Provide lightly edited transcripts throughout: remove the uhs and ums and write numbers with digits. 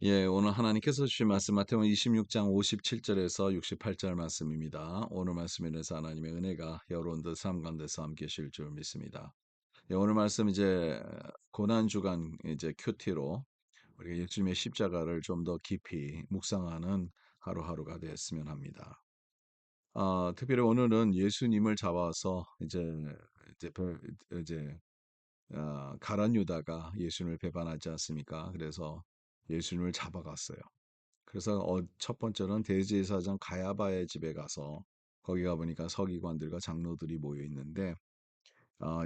예, 오늘 하나님께서 주신 말씀 마태복음 26장 57절에서 68절 말씀입니다. 오늘 말씀에 대해서 하나님의 은혜가 여러분들 삶 가운데서 함께 하실 줄 믿습니다. 예, 오늘 말씀 이제 고난 주간 이제 큐티로 우리가 예수님의 십자가를 좀 더 깊이 묵상하는 하루하루가 되었으면 합니다. 특별히 오늘은 예수님을 잡아서 이제 이제 가룟 유다가 예수님을 배반하지 않습니까? 그래서 예수님을 잡아갔어요. 그래서 첫 번째는 대제사장 가야바의 집에 가서 거기 가 보니까 서기관들과 장로들이 모여 있는데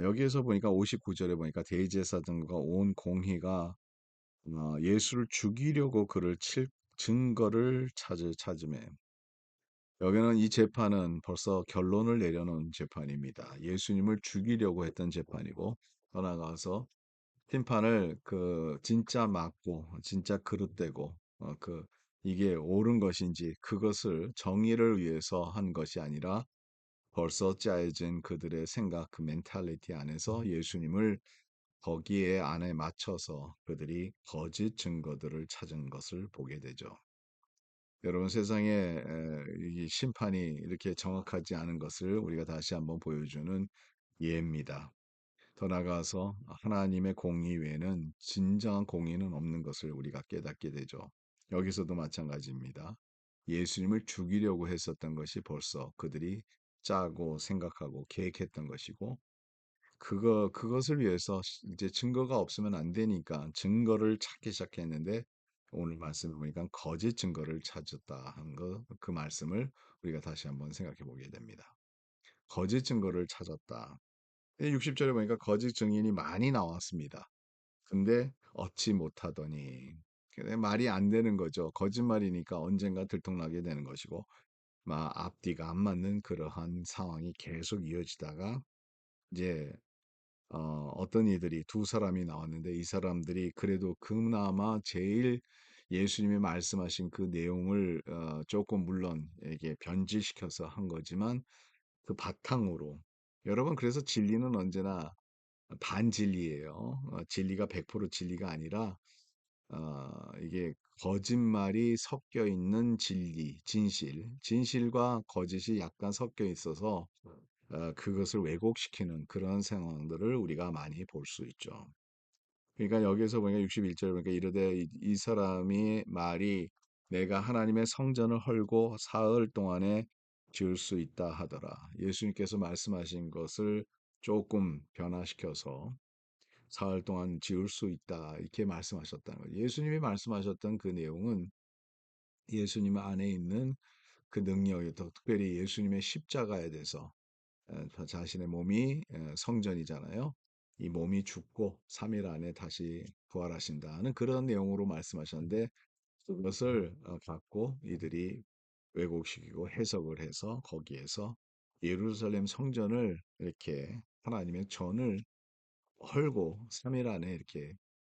여기에서 보니까 59절에 보니까 대제사장과 온 공회가 예수를 죽이려고 그를 칠 증거를 찾음에 여기는 이 재판은 벌써 결론을 내려놓은 재판입니다. 예수님을 죽이려고 했던 재판이고 더 나아가서 심판을 진짜 맞고 진짜 그릇되고 이게 옳은 것인지 그것을 정의를 위해서 한 것이 아니라 벌써 짜여진 그들의 생각 그 멘탈리티 안에서 예수님을 거기에 안에 맞춰서 그들이 거짓 증거들을 찾은 것을 보게 되죠. 여러분 세상에 이 심판이 이렇게 정확하지 않은 것을 우리가 다시 한번 보여주는 예입니다. 더 나아가서 하나님의 공의 외에는 진정한 공의는 없는 것을 우리가 깨닫게 되죠. 여기서도 마찬가지입니다. 예수님을 죽이려고 했었던 것이 벌써 그들이 짜고 생각하고 계획했던 것이고, 그것을 위해서 이제 증거가 없으면 안 되니까 증거를 찾기 시작했는데, 오늘 말씀을 보니까 거짓 증거를 찾았다 한 그 말씀을 우리가 다시 한번 생각해 보게 됩니다. 거짓 증거를 찾았다. 60절에 보니까 거짓 증인이 많이 나왔습니다. 근데 얻지 못하더니 말이 안 되는 거죠. 거짓말이니까 언젠가 들통나게 되는 것이고 막 앞뒤가 안 맞는 그러한 상황이 계속 이어지다가 이제 어떤 이들이 두 사람이 나왔는데 이 사람들이 그래도 그나마 제일 예수님이 말씀하신 그 내용을 조금 물론 이게 변질시켜서 한 거지만 그 바탕으로 여러분 그래서 진리는 언제나 반진리예요. 진리가 100% 진리가 아니라 이게 거짓말이 섞여 있는 진리, 진실과 거짓이 약간 섞여 있어서 그것을 왜곡시키는 그런 상황들을 우리가 많이 볼 수 있죠. 그러니까 여기서 보니까 61절에 보니까 이르되 이 사람이 말이 내가 하나님의 성전을 헐고 사흘 동안에 지을 수 있다 하더라. 예수님께서 말씀하신 것을 조금 변화시켜서 사흘 동안 지을 수 있다 이렇게 말씀하셨다는 거예요. 예수님이 말씀하셨던 그 내용은 예수님 안에 있는 그 능력이 더 특별히 예수님의 십자가에 대해서 자신의 몸이 성전이잖아요. 이 몸이 죽고 3일 안에 다시 부활하신다는 그런 내용으로 말씀하셨는데 그것을 갖고 이들이 왜곡시키고 해석을 해서 거기에서 예루살렘 성전을 이렇게 하나님의 전을 헐고 3일 안에 이렇게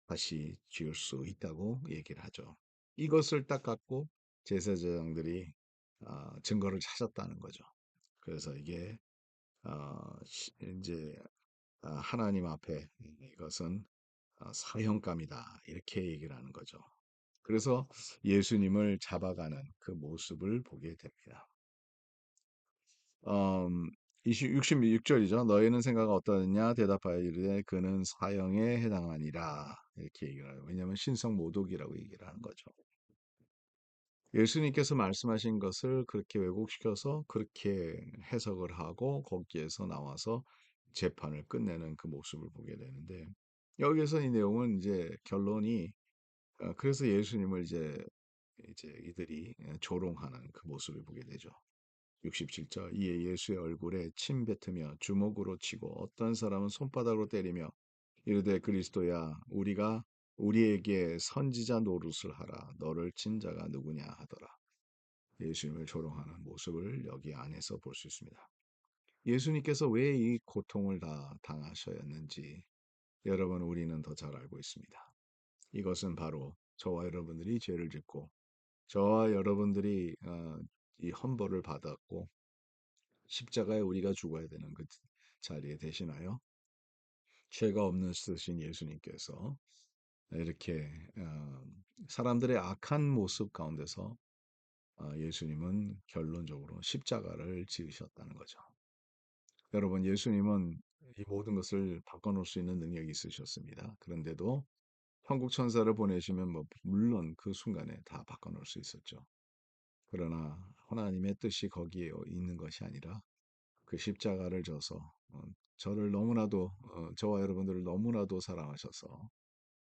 다시 지을 수 있다고 얘기를 하죠. 이것을 딱 갖고 제사장들이 증거를 찾았다는 거죠. 그래서 이게 이제 하나님 앞에 이것은 사형감이다 이렇게 얘기를 하는 거죠. 그래서 예수님을 잡아가는 그 모습을 보게 됩니다. 음, 66절이죠. 너희는 생각 어떠느냐? 대답하여 이르되 그는 사형에 해당하니라. 이렇게 얘기를 해요. 왜냐하면 신성 모독이라고 얘기를 하는 거죠. 예수님께서 말씀하신 것을 그렇게 왜곡시켜서 그렇게 해석을 하고 거기에서 나와서 재판을 끝내는 그 모습을 보게 되는데 여기에서 이 내용은 이제 결론이 그래서 예수님을 이제 이들이 조롱하는 그 모습을 보게 되죠. 67절 이에 예수의 얼굴에 침 뱉으며 주먹으로 치고 어떤 사람은 손바닥으로 때리며 이르되 그리스도야 우리에게 선지자 노릇을 하라 너를 친 자가 누구냐 하더라. 예수님을 조롱하는 모습을 여기 안에서 볼 수 있습니다. 예수님께서 왜 이 고통을 다 당하셨는지 여러분 우리는 더 잘 알고 있습니다. 이것은 바로 저와 여러분들이 죄를 짓고 저와 여러분들이 이 헌벌을 받았고 십자가에 우리가 죽어야 되는 그 자리에 대신하여 죄가 없는 쓰신 예수님께서 이렇게 사람들의 악한 모습 가운데서 예수님은 결론적으로 십자가를 지으셨다는 거죠. 여러분, 예수님은 이 모든 것을 바꿔놓을 수 있는 능력이 있으셨습니다. 그런데도 천국 천사를 보내시면 뭐 물론 그 순간에 다 바꿔놓을 수 있었죠. 그러나 하나님의 뜻이 거기에 있는 것이 아니라 그 십자가를 져서 저를 너무나도 저와 여러분들을 너무나도 사랑하셔서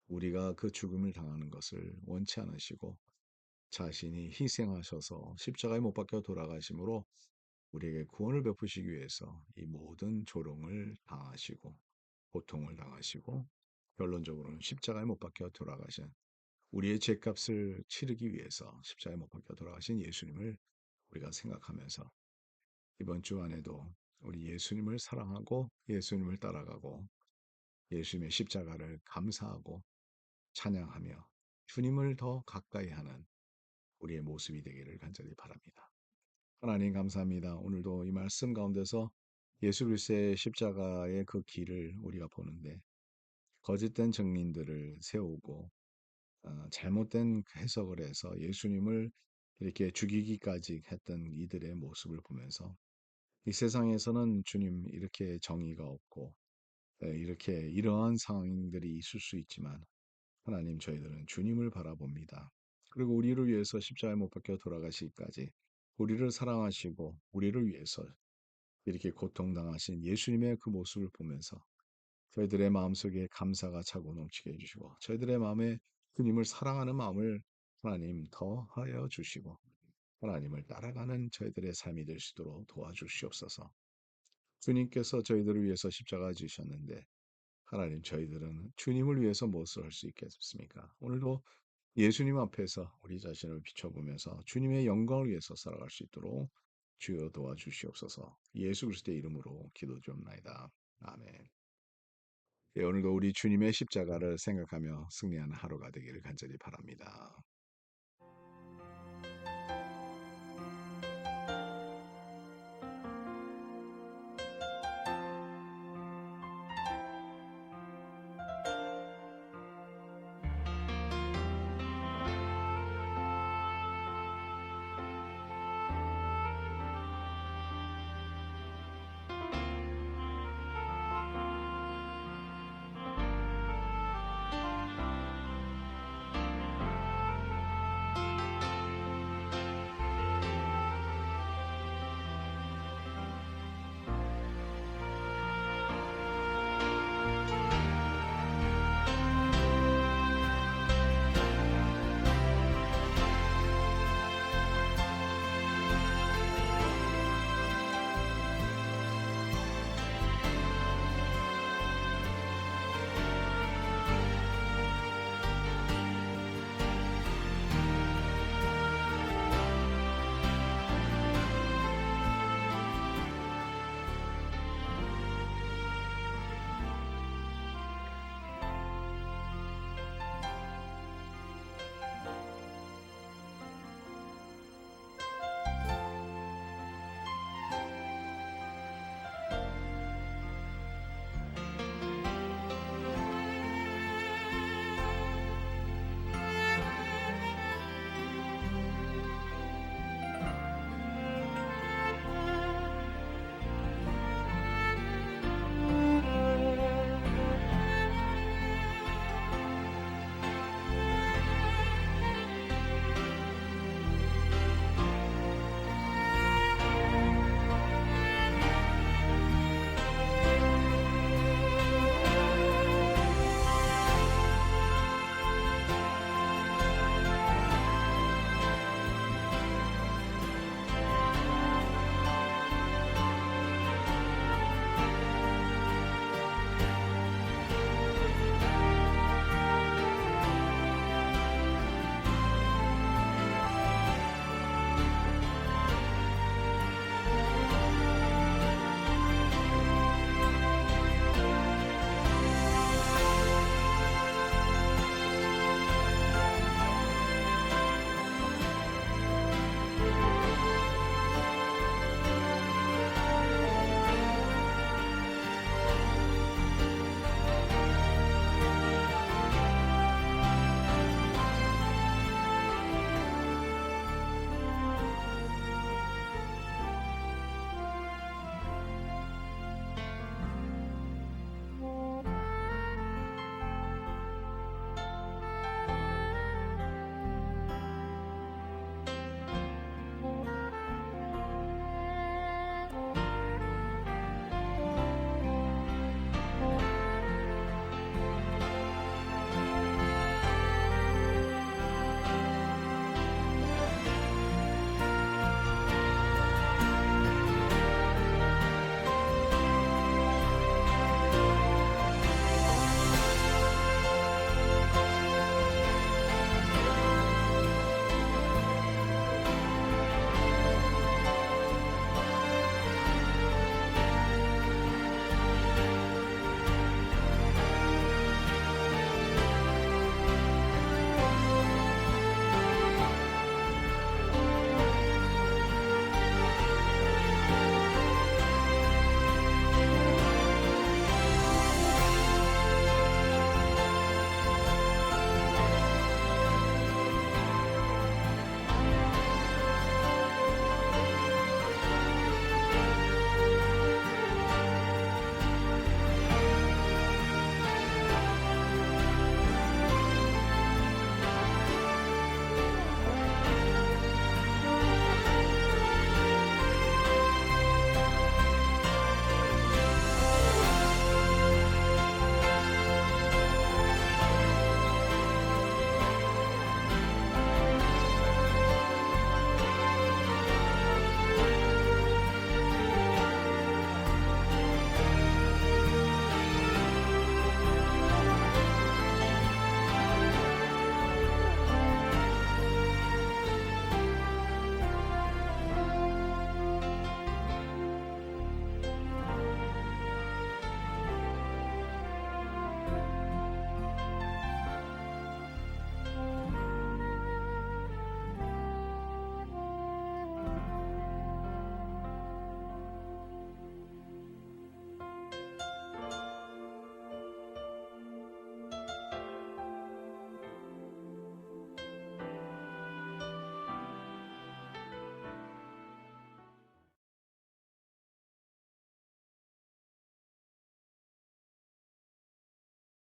우리가 그 죽음을 당하는 것을 원치 않으시고 자신이 희생하셔서 십자가에 못 박혀 돌아가심으로 우리에게 구원을 베푸시기 위해서 이 모든 조롱을 당하시고 고통을 당하시고 결론적으로는 십자가에 못 박혀 돌아가신 우리의 죄값을 치르기 위해서 십자가에 못 박혀 돌아가신 예수님을 우리가 생각하면서 이번 주 안에도 우리 예수님을 사랑하고 예수님을 따라가고 예수님의 십자가를 감사하고 찬양하며 주님을 더 가까이 하는 우리의 모습이 되기를 간절히 바랍니다. 하나님 감사합니다. 오늘도 이 말씀 가운데서 예수 그리스도의 십자가의 그 길을 우리가 보는데 거짓된 증인들을 세우고 잘못된 해석을 해서 예수님을 이렇게 죽이기까지 했던 이들의 모습을 보면서 이 세상에서는 주님 이렇게 정의가 없고 이렇게 이러한 상황들이 있을 수 있지만 하나님 저희들은 주님을 바라봅니다. 그리고 우리를 위해서 십자가에 못 박혀 돌아가시기까지 우리를 사랑하시고 우리를 위해서 이렇게 고통당하신 예수님의 그 모습을 보면서 저희들의 마음속에 감사가 차고 넘치게 해주시고 저희들의 마음에 주님을 사랑하는 마음을 하나님 더하여 주시고 하나님을 따라가는 저희들의 삶이 될 수 있도록 도와주시옵소서. 주님께서 저희들을 위해서 십자가 지셨는데 하나님 저희들은 주님을 위해서 무엇을 할 수 있겠습니까? 오늘도 예수님 앞에서 우리 자신을 비춰보면서 주님의 영광을 위해서 살아갈 수 있도록 주여 도와주시옵소서. 예수 그리스도의 이름으로 기도 드옵나이다. 아멘. 예, 오늘도 우리 주님의 십자가를 생각하며 승리하는 하루가 되기를 간절히 바랍니다.